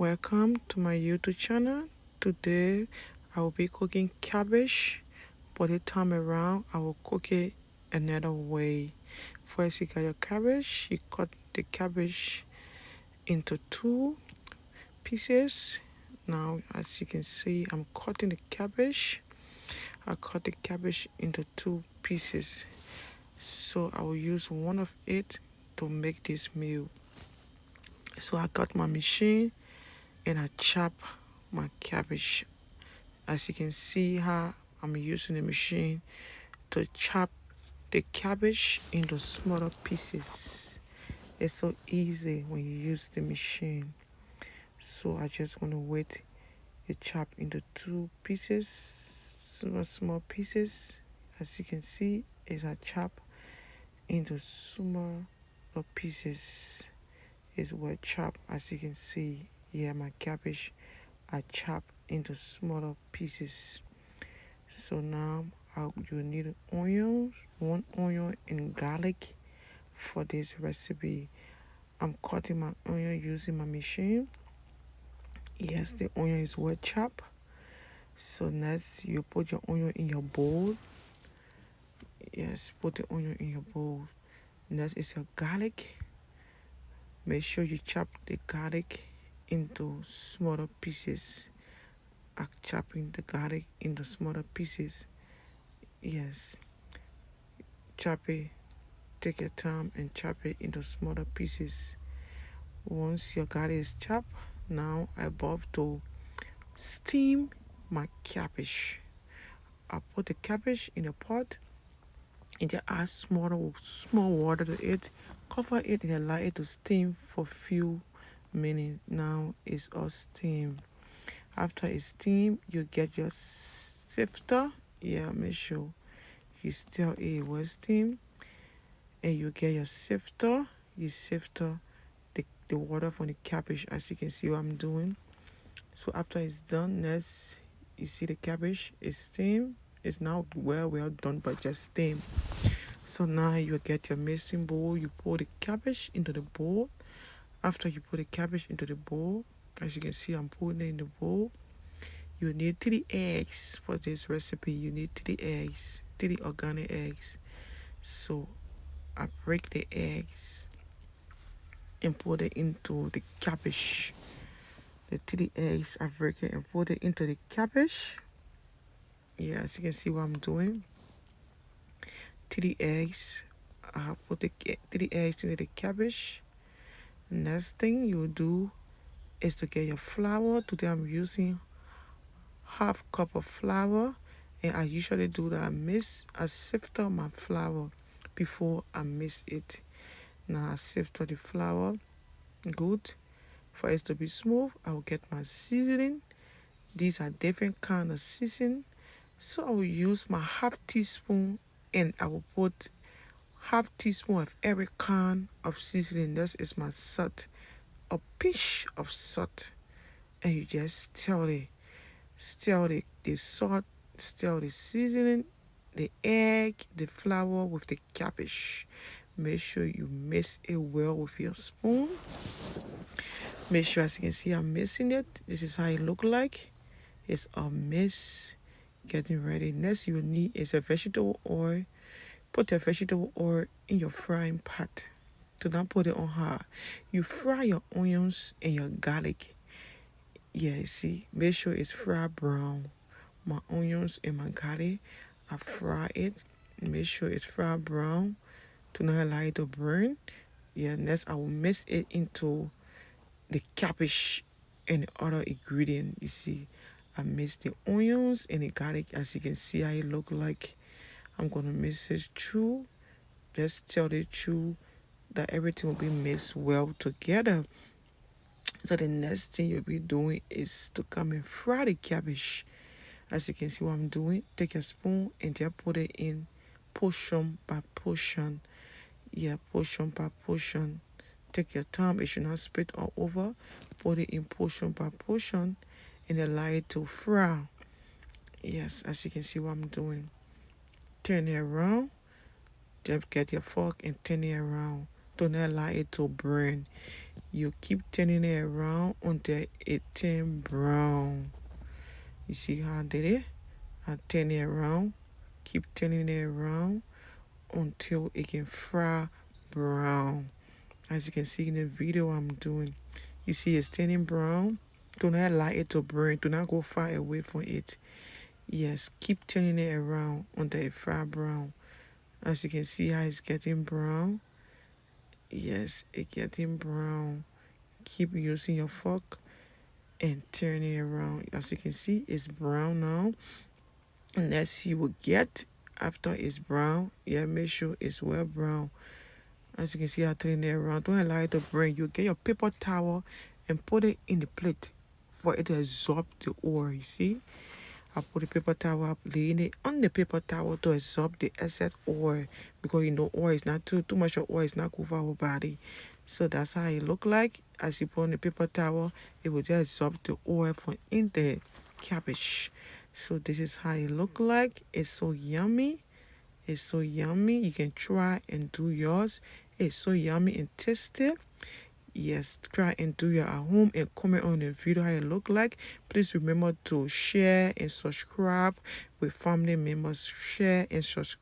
Welcome to my YouTube channel. Today I will be cooking cabbage, but this time around I will cook it another way. First, you got your cabbage. You cut the cabbage into two pieces. Now, as you can see, I'm cutting the cabbage. I cut the cabbage into two pieces. So I will use one of it to make this meal. So I got my machine and I chop my cabbage. As you can see how I'm using the machine to chop the cabbage into smaller pieces. It's so easy when you use the machine. So I just want to wait it chop into two pieces, small pieces. As you can see, as I chop into smaller pieces, is well chopped. As you can see, yeah, my cabbage I chop into smaller pieces. So now you need onions, one onion and garlic for this recipe. I'm cutting my onion using my machine. Yes, the onion is well chopped. So next you put your onion in your bowl. Yes, put the onion in your bowl. Next is your garlic. Make sure you chop the garlic into smaller pieces. I'm chopping the garlic into smaller pieces. Yes, chop it. Take your time and chop it into smaller pieces. Once your garlic is chopped, now I about to steam my cabbage. I put the cabbage in a pot and just add small water to it. Cover it and allow it to steam for a few minutes. Now it's all steamed. After it's steamed, you get your sifter. Yeah, make sure you stir it well steamed. And you get your sifter. You sifter the water from the cabbage, as you can see what I'm doing. So after it's done, next you see the cabbage is steamed. It's now well done, but just steamed. So now you get your mixing bowl. You pour the cabbage into the bowl. After you put the cabbage into the bowl, as you can see, I'm putting it in the bowl. You need 3 eggs for this recipe. You need 3 eggs, 3 organic eggs. So I break the eggs and put it into the cabbage. The 3 eggs, I break it and put it into the cabbage. Yeah, as you can see what I'm doing. 3 eggs. I put the 3 eggs into the cabbage. Next thing you do is to get your flour. Today I'm using half cup of flour, and I usually do that. I sift out my flour before I mix it. Now I sift out the flour good. For it to be smooth, I will get my seasoning. These are different kind of seasoning. So I will use my half teaspoon and I will put half teaspoon of every kind of seasoning. This is my salt, a pinch of salt, and you just stir the salt, stir the seasoning, the egg, the flour with the cabbage. Make sure you mix it well with your spoon. Make sure, as you can see, I'm mixing it. This is how it look like. It's a mix. Getting ready. Next you will need is a vegetable oil. Put the vegetable oil in your frying pot. Do not put it on high. You fry your onions and your garlic. Yeah, see, make sure it's fried brown. My onions and my garlic, I fry it. Make sure it's fried brown. Do not allow it to burn. Yeah, next I will mix it into the cabbage and the other ingredient. You see, I mix the onions and the garlic. As you can see how it look like. I'm gonna mix it through. Just tell it through that everything will be mixed well together. So the next thing you'll be doing is to come and fry the cabbage. As you can see what I'm doing, take a spoon and just put it in portion by portion. Yeah, portion by portion. Take your time, it should not spit all over. Put it in portion by portion and allow it to fry. Yes, as you can see what I'm doing. Turn it around. Just get your fork and turn it around Do not allow it to burn. You keep turning it around until it turn brown. You see how I did it? I turn it around, keep turning it around until it can fry brown. As you can see in the video I'm doing, you see it's turning brown. Do not allow it to burn. Do not go far away from it. Yes, keep turning it around until it fry brown. As you can see how it's getting brown. Yes, it's getting brown. Keep using your fork and turn it around. As you can see, it's brown now. And next you will get after it's brown. Yeah, make sure it's well brown. As you can see, I turn it around. Don't allow it to burn. You get your paper towel and put it in the plate for it to absorb the oil. You see, I put the paper towel up, laying it on the paper towel to absorb the excess oil, because you know oil is not too much of oil is not good for our body. So that's how it look like. As you put on the paper towel, it will just absorb the oil from in the cabbage. So this is how it look like. It's so yummy. It's so yummy. You can try and do yours. It's so yummy and tasty. Yes, try and do your at home and comment on the video how it look like. Please remember to share and subscribe with family members. Share and subscribe.